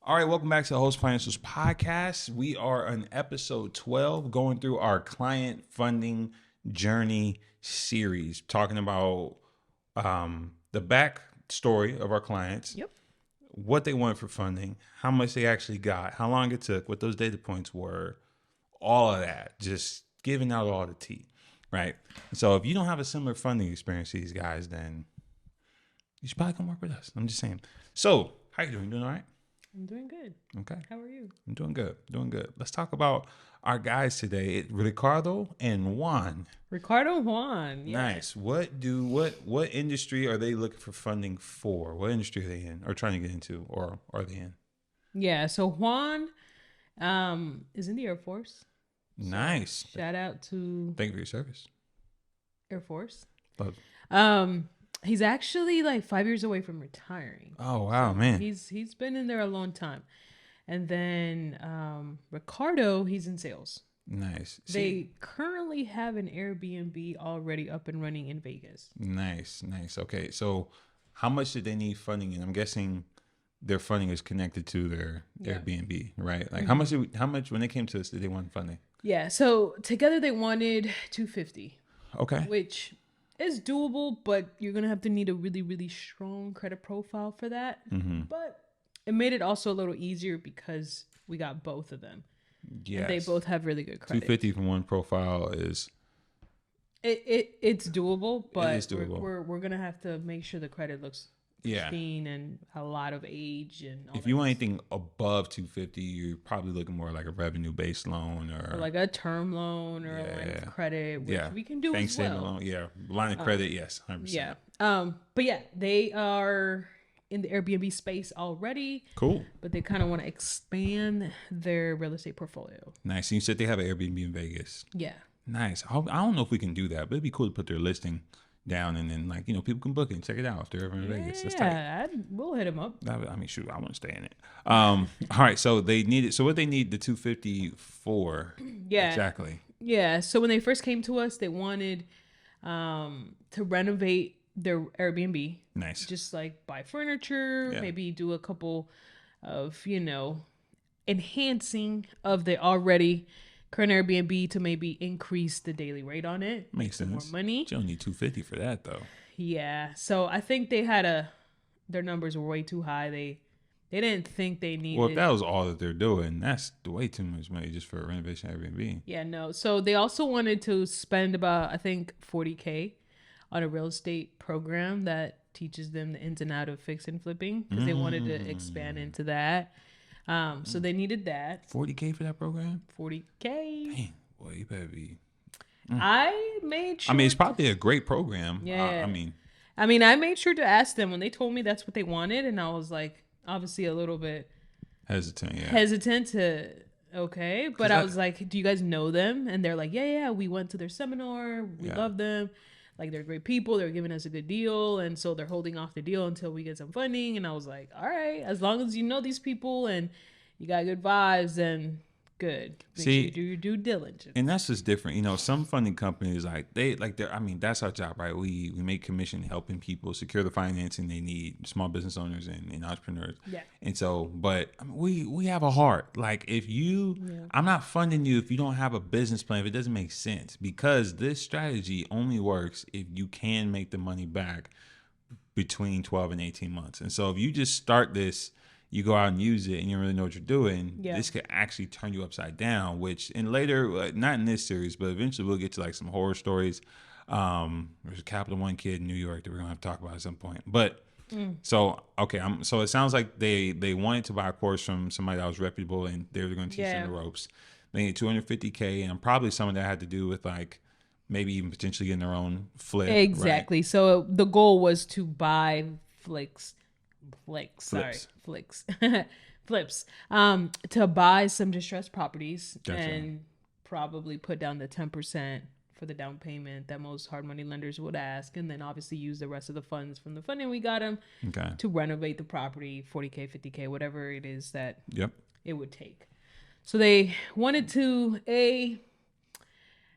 All right, welcome back to the Host Financials Podcast. We are on episode 12, going through our client funding journey series, talking about the back story of our clients, Yep. what they want for funding, how much they actually got, how long it took, what those data points were, all of that, just giving out all the tea, right? So if you don't have a similar funding experience to these guys, then you should probably come work with us. I'm just saying. So, how you doing? Doing all right? I'm doing good. Okay. How are you? I'm doing good. Doing good. Let's talk about our guys today, Ricardo and Juan. Ricardo and Juan. Yeah. Nice. What industry are they looking for funding for? What industry are they in or trying to get into or are they in? Yeah. So Juan is in the Air Force. Nice. Shout out to Thank you for your service. Air Force. Love. He's actually like 5 years away from retiring. Oh wow, man. He's been in there a long time. And then Ricardo, he's in sales. Nice. They currently have an Airbnb already up and running in Vegas. Nice. Okay. So how much did they need funding? And I'm guessing their funding is connected to their Airbnb, right? Like how much when they came to us did they want funding? Yeah. So together they wanted 250. Okay. Which is doable, but you're gonna have to need a really, really strong credit profile for that. Mm-hmm. But it made it also a little easier because we got both of them. Yes. And they both have really good credit. 250 from one profile is it's doable, but it is doable. We're gonna have to make sure the credit looks pristine and a lot of age and all if that. you want anything above 250, you're probably looking more like a revenue based loan or like a term loan or a line of credit, which we can do bank as well. statement loan, line of credit, yes, 100%. Yeah. But yeah, they are in the Airbnb space already. Cool. But they kind of want to expand their real estate portfolio. Nice. And you said they have an Airbnb in Vegas. Yeah. Nice. I don't know if we can do that, but it'd be cool to put their listing down and then people can book it and check it out if they're ever in Vegas. That's tight. We'll hit them up. I mean, shoot, I want to stay in it. All right. So they needed. So what they need the 250 for? Yeah. Exactly. Yeah. So when they first came to us, they wanted to renovate their Airbnb. Nice. Just like buy furniture, maybe do a couple of, enhancing of the already current Airbnb to maybe increase the daily rate on it. Makes sense. More money. You don't need 250 for that though. Yeah. So I think they had their numbers were way too high. They didn't think they needed. Well, if that was all that they're doing, that's way too much money just for a renovation Airbnb. Yeah, no. So they also wanted to spend about, I think, $40K on a real estate program that teaches them the ins and outs of fix and flipping because they wanted to expand into that. So they needed that. $40K for that program? $40K. Dang, boy, you better be. I made sure. I mean, it's probably a great program. Yeah. I mean, I made sure to ask them when they told me that's what they wanted, and I was like, obviously a little bit hesitant to. Okay, but I was like, do you guys know them? And they're like, yeah, we went to their seminar. We love them. Like, they're great people. They're giving us a good deal. And so they're holding off the deal until we get some funding. And I was like, all right, as long as you know these people and you got good vibes, then good. Make sure you do your due diligence. And that's just different. Some funding companies, that's our job, right? We make commission helping people secure the financing they need, small business owners and entrepreneurs. Yeah. And so, but we have a heart. Like I'm not funding you if you don't have a business plan, if it doesn't make sense, because this strategy only works if you can make the money back between 12 and 18 months. And so if you just start this, you go out and use it and you don't really know what you're doing, this could actually turn you upside down, which in later, not in this series, but eventually we'll get to like some horror stories. There's a Capital One kid in New York that we're going to have to talk about at some point. But so it sounds like they wanted to buy a course from somebody that was reputable and they were going to teach them the ropes. They need $250K, and probably some of that had to do with like maybe even potentially getting their own flip. Exactly. Right? So the goal was to buy flips to buy some distressed properties. Gotcha. And probably put down the 10% for the down payment that most hard money lenders would ask, and then obviously use the rest of the funds from the funding we got them to renovate the property, 40K, 50K, whatever it is that it would take. So they wanted to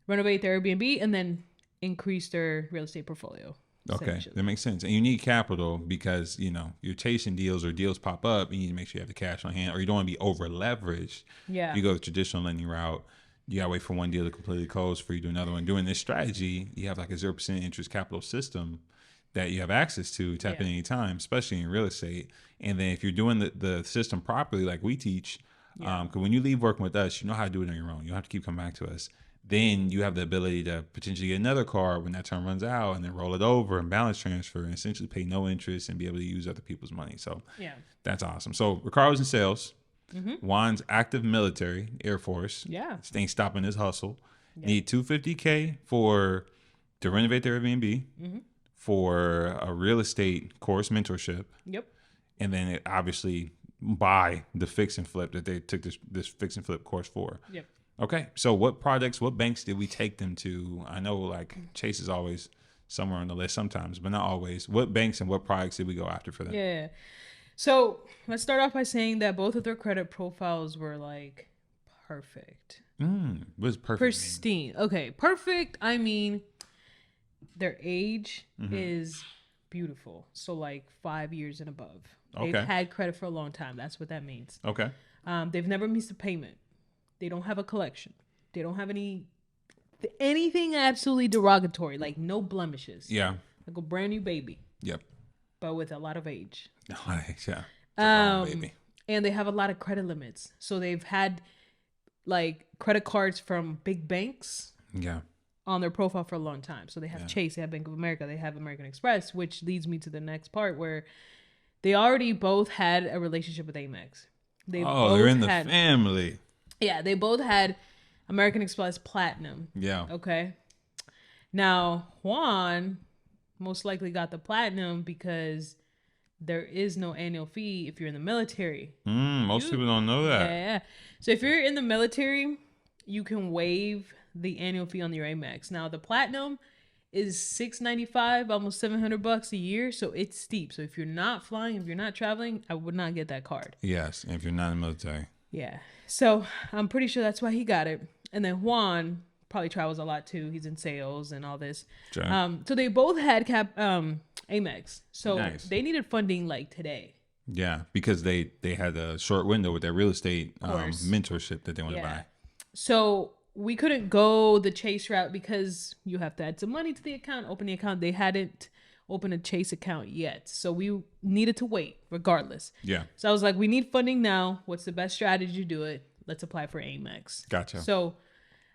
renovate their Airbnb and then increase their real estate portfolio. Okay, that makes sense. And you need capital because, you're chasing deals or deals pop up and you need to make sure you have the cash on hand, or you don't want to be over leveraged. Yeah. You go the traditional lending route. You got to wait for one deal to completely close for you to do another one. Doing this strategy, you have like a 0% interest capital system that you have access to tap in anytime, especially in real estate. And then if you're doing the system properly, like we teach, because when you leave working with us, you know how to do it on your own. You don't have to keep coming back to us. Then you have the ability to potentially get another car when that term runs out and then roll it over and balance transfer and essentially pay no interest and be able to use other people's money. So that's awesome. So Ricardo's in sales. Mm-hmm. Juan's active military, Air Force. Yeah. Ain't stopping his hustle. Yeah. Need $250K to renovate their Airbnb, for a real estate course mentorship. Yep. And then obviously buy the fix and flip that they took this fix and flip course for. Yep. Okay, so what banks did we take them to? I know like Chase is always somewhere on the list sometimes, but not always. What banks and what products did we go after for them? Yeah. So let's start off by saying that both of their credit profiles were like perfect. What does perfect pristine mean? Okay, perfect. I mean, their age is beautiful. So like 5 years and above. They've had credit for a long time. That's what that means. Okay. They've never missed a payment. They don't have a collection. They don't have anything absolutely derogatory, like no blemishes. Yeah. Like a brand new baby. Yep. But with a lot of age. Yeah. Baby. And they have a lot of credit limits. So they've had like credit cards from big banks. Yeah. On their profile for a long time. So they have Chase, they have Bank of America, they have American Express, which leads me to the next part where they already both had a relationship with Amex. They're in the family. Yeah, they both had American Express Platinum. Yeah. Okay. Now, Juan most likely got the Platinum because there is no annual fee if you're in the military. Most people don't know that. Yeah. So if you're in the military, you can waive the annual fee on your Amex. Now, the Platinum is $695, almost $700 a year. So it's steep. So if you're not flying, if you're not traveling, I would not get that card. Yes. And if you're not in the military. Yeah. So I'm pretty sure that's why he got it. And then Juan probably travels a lot too. He's in sales and all this. Sure. So they both had Amex. So they needed funding like today. Yeah, because they had a short window with their real estate mentorship that they want to buy. So we couldn't go the Chase route because you have to add some money to the account, open the account. They hadn't opened a Chase account yet. So we needed to wait regardless. Yeah. So I was like, we need funding now. What's the best strategy to do it? Let's apply for Amex. Gotcha. So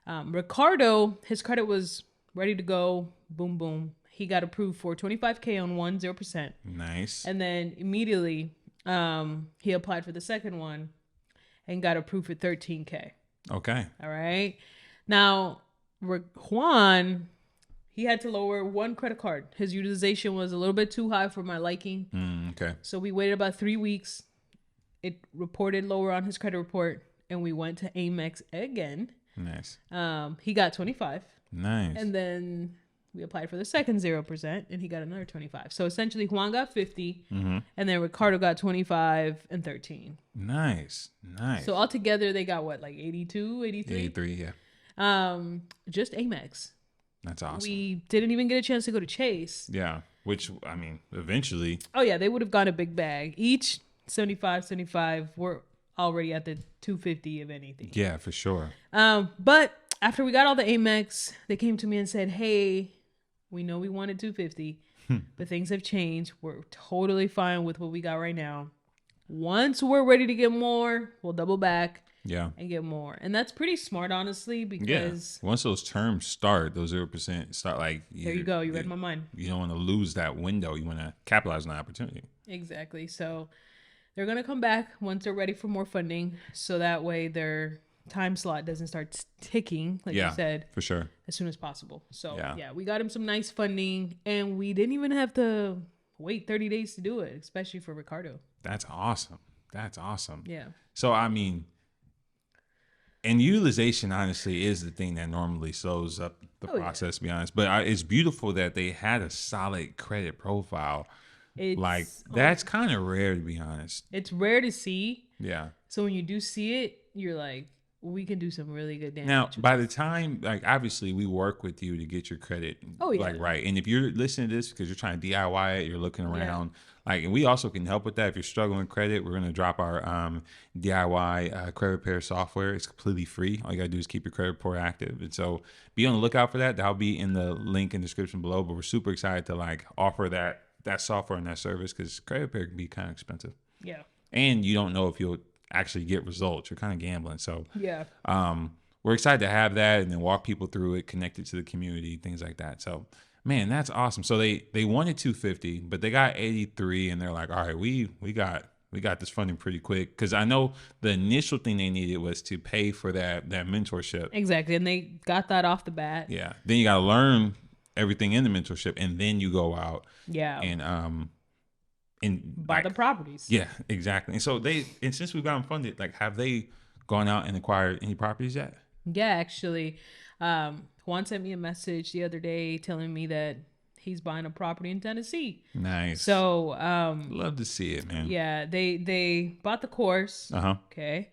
Ricardo, his credit was ready to go. Boom, boom. He got approved for $25K on 0%. Nice. And then immediately he applied for the second one and got approved for $13K. Okay. All right. Now, Juan, he had to lower one credit card. His utilization was a little bit too high for my liking. Okay. So we waited about 3 weeks. It reported lower on his credit report, and we went to Amex again. Nice. He got 25. Nice. And then we applied for the second 0%, and he got another 25. So essentially, Juan got 50, and then Ricardo got 25 and 13. Nice. So altogether, they got what, like 82, 83? 83, yeah. Just Amex. That's awesome. We didn't even get a chance to go to Chase. Yeah, which, I mean, eventually. Oh, yeah, they would have got a big bag. Each 75. We're already at the 250 if anything. Yeah, for sure. But after we got all the Amex, they came to me and said, hey, we know we wanted 250, but things have changed. We're totally fine with what we got right now. Once we're ready to get more, we'll double back. Yeah. And get more. And that's pretty smart, honestly, because... Yeah. Once those terms start, those 0% start like... There you go. You read my mind. You don't want to lose that window. You want to capitalize on that opportunity. Exactly. So they're going to come back once they're ready for more funding. So that way their time slot doesn't start ticking, like you said. For sure. As soon as possible. So yeah, we got him some nice funding. And we didn't even have to wait 30 days to do it, especially for Ricardo. That's awesome. Yeah. So, I mean... And utilization, honestly, is the thing that normally slows up the process, to be honest. But it's beautiful that they had a solid credit profile. That's kind of rare, to be honest. It's rare to see. Yeah. So when you do see it, you're like, we can do some really good damage. Now, by the time, like, obviously we work with you to get your credit like right. And if you're listening to this because you're trying to DIY it, you're looking around, like, and we also can help with that. If you're struggling with credit, we're going to drop our DIY credit repair software. It's completely free. All you got to do is keep your credit report active. And so be on the lookout for that. That'll be in the link in the description below. But we're super excited to like offer that software and that service because credit repair can be kind of expensive. Yeah. And you don't know if you'll actually get results. You're kind of gambling. So we're excited to have that and then walk people through it, connect it to the community, things like that. So man, that's awesome. So they wanted 250, but they got 83 and they're like, all right, we got this funding pretty quick. Cause I know the initial thing they needed was to pay for that mentorship. Exactly. And they got that off the bat. Yeah. Then you got to learn everything in the mentorship and then you go out. Yeah. And buy the properties. Yeah, exactly. And so and since we've gotten funded, like, have they gone out and acquired any properties yet? Yeah, actually, Juan sent me a message the other day telling me that he's buying a property in Tennessee. Nice. So, love to see it, man. Yeah, they bought the course. Okay.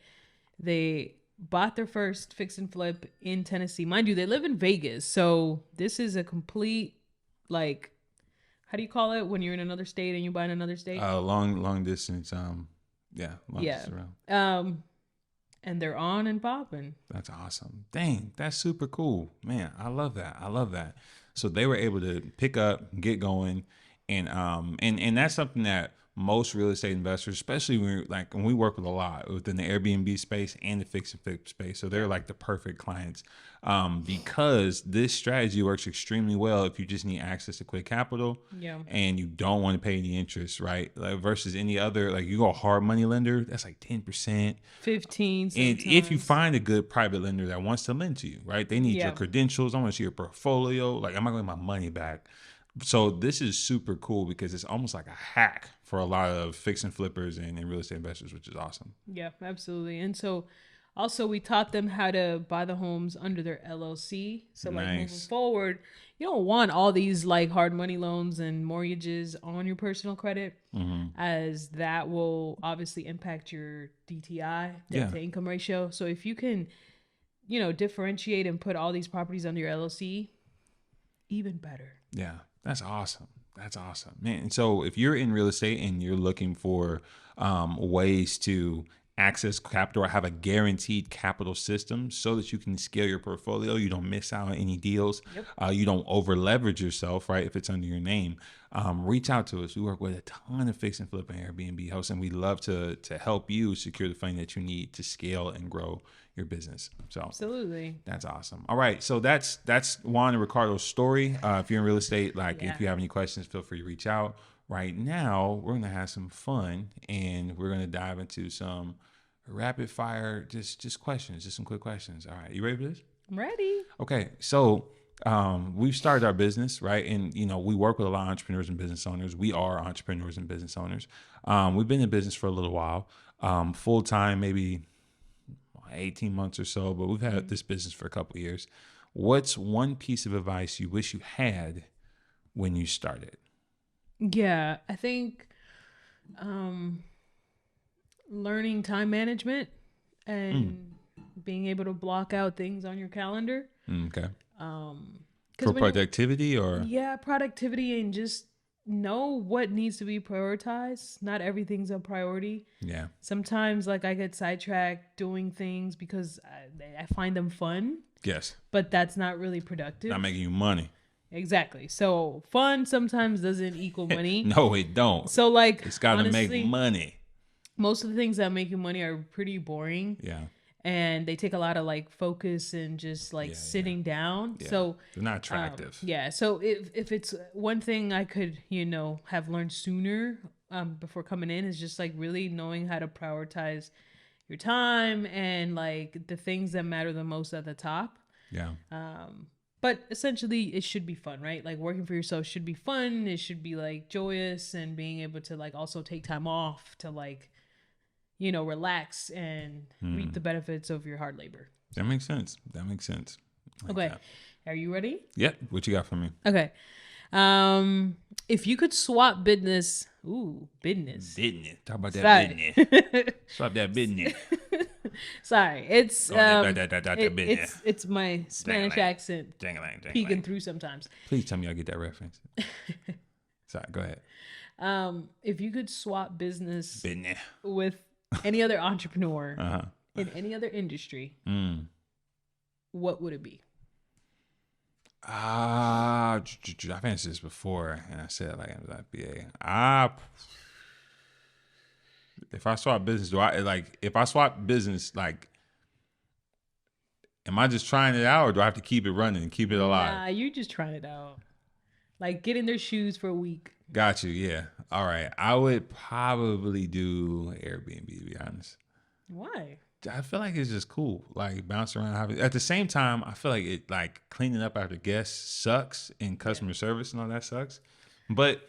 They bought their first fix and flip in Tennessee. Mind you, they live in Vegas. So this is a complete, like, how do you call it when you're in another state and you buy in another state? Long distance. Distance around. And they're on and popping. That's awesome. Dang, that's super cool, man. I love that. So they were able to pick up, get going, and that's something that most real estate investors, especially when we work with a lot within the Airbnb space and the fix and flip space. So they're like the perfect clients because this strategy works extremely well if you just need access to quick capital and you don't want to pay any interest, right? Like versus any other, like you go a hard money lender, that's like 10%, 15. And if you find a good private lender that wants to lend to you, right? They need your credentials. I want to see your portfolio. Like, am I going to get my money back? So this is super cool because it's almost like a hack for a lot of fix and flippers and real estate investors, which is awesome. Yeah, absolutely. And so also we taught them how to buy the homes under their LLC. So like moving forward, you don't want all these like hard money loans and mortgages on your personal credit as that will obviously impact your DTI, debt to income ratio. So if you can, differentiate and put all these properties under your LLC, even better. Yeah. That's awesome. Man. And so if you're in real estate and you're looking for ways to access capital or have a guaranteed capital system so that you can scale your portfolio, you don't miss out on any deals, you don't over leverage yourself, right? If it's under your name, reach out to us. We work with a ton of fix and flip and Airbnb hosts, and we love to help you secure the funding that you need to scale and grow your business. So absolutely, that's awesome. All right, so that's Juan and Ricardo's story. If you're in real estate, if you have any questions, feel free to reach out. Right now, we're gonna have some fun, and we're gonna dive into some rapid fire, just questions, just some quick questions. All right, you ready for this? I'm ready. Okay, so we've started our business, right? And we work with a lot of entrepreneurs and business owners. We are entrepreneurs and business owners. We've been in business for a little while, full time, maybe 18 months or so, but we've had this business for a couple of years. What's one piece of advice you wish you had when you started? Yeah, I think learning time management and being able to block out things on your calendar. Okay. For productivity or? Yeah, productivity, and just know what needs to be prioritized. Not everything's a priority. Yeah. Sometimes I get sidetracked doing things because I find them fun. Yes. But that's not really productive. Not making you money. Exactly. So fun sometimes doesn't equal money. No, it don't. So it's got to make money. Most of the things that make you money are pretty boring. Yeah. And they take a lot of like focus and just sitting down. Yeah. So they're not attractive. Yeah. So if it's one thing I could, have learned sooner before coming in is just really knowing how to prioritize your time and the things that matter the most at the top. Yeah. But essentially it should be fun, right? Working for yourself should be fun. It should be joyous, and being able to also take time off to relax and reap the benefits of your hard labor. That makes sense. Okay. Are you ready? Yep. What you got for me? Okay. If you could swap business. Ooh, business. Talk about that business. Swap that business. Sorry, it's my Spanish accent peeking through sometimes. Please tell me I get that reference. Sorry, go ahead. If you could swap business with any other entrepreneur in any other industry, what would it be? I've answered this before, and I said like BA. If I swap business, if I swap business, like, am I just trying it out, or do I have to keep it running and keep it alive? Nah, you just trying it out. Like, get in their shoes for a week. Got you. Yeah. All right. I would probably do Airbnb, to be honest. Why? I feel like it's just cool, like bounce around. At the same time, I feel like it, like cleaning up after guests sucks, and customer service and all that sucks. But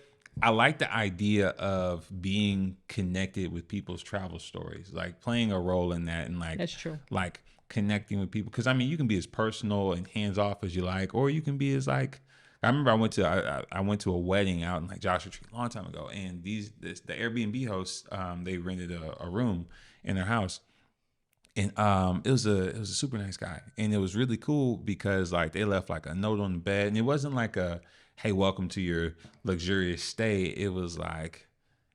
I like the idea of being connected with people's travel stories, like playing a role in that, and like that's true. Like connecting with people, because I mean, you can be as personal and hands off as you like, or you can be as like. I remember I went to a wedding out in like Joshua Tree a long time ago, and the Airbnb hosts they rented a room in their house. And it was a super nice guy, and it was really cool because like they left like a note on the bed, and it wasn't like a hey, welcome to your luxurious stay. It was like,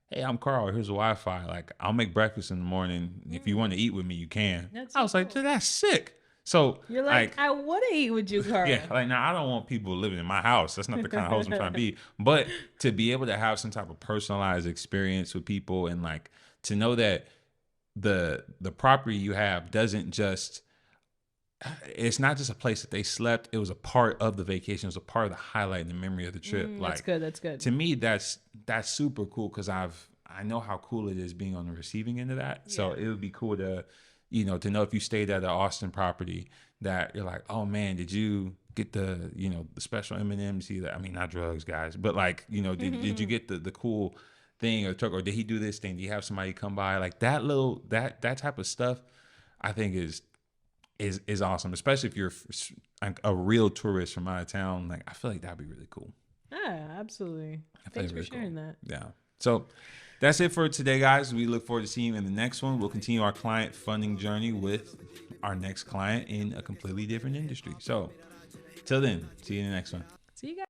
hey, I'm Carl. Here's the Wi-Fi. Like, I'll make breakfast in the morning. If you want to eat with me, you can. I was like, that's sick. So you're like I want to eat with you, Carl. Yeah, like now I don't want people living in my house. That's not the kind of host I'm trying to be. But to be able to have some type of personalized experience with people, and like to know that the property you have doesn't just, it's not just a place that they slept. It was a part of the vacation. It was a part of the highlight and the memory of the trip. That's good. That's good. To me, that's super cool, because I know how cool it is being on the receiving end of that. Yeah. So it would be cool to, to know if you stayed at an Austin property that you're like, oh man, did you get the, the special M&Ms? I mean, not drugs, guys, but like, did you get the cool thing or truck, or did he do this thing? Do you have somebody come by? Like that that type of stuff, I think is awesome, especially if you're a real tourist from out of town. Like, I feel like that'd be really cool. Yeah, absolutely. Thanks for sharing that. Yeah. So that's it for today, guys. We look forward to seeing you in the next one. We'll continue our client funding journey with our next client in a completely different industry. So till then, see you in the next one. See you guys.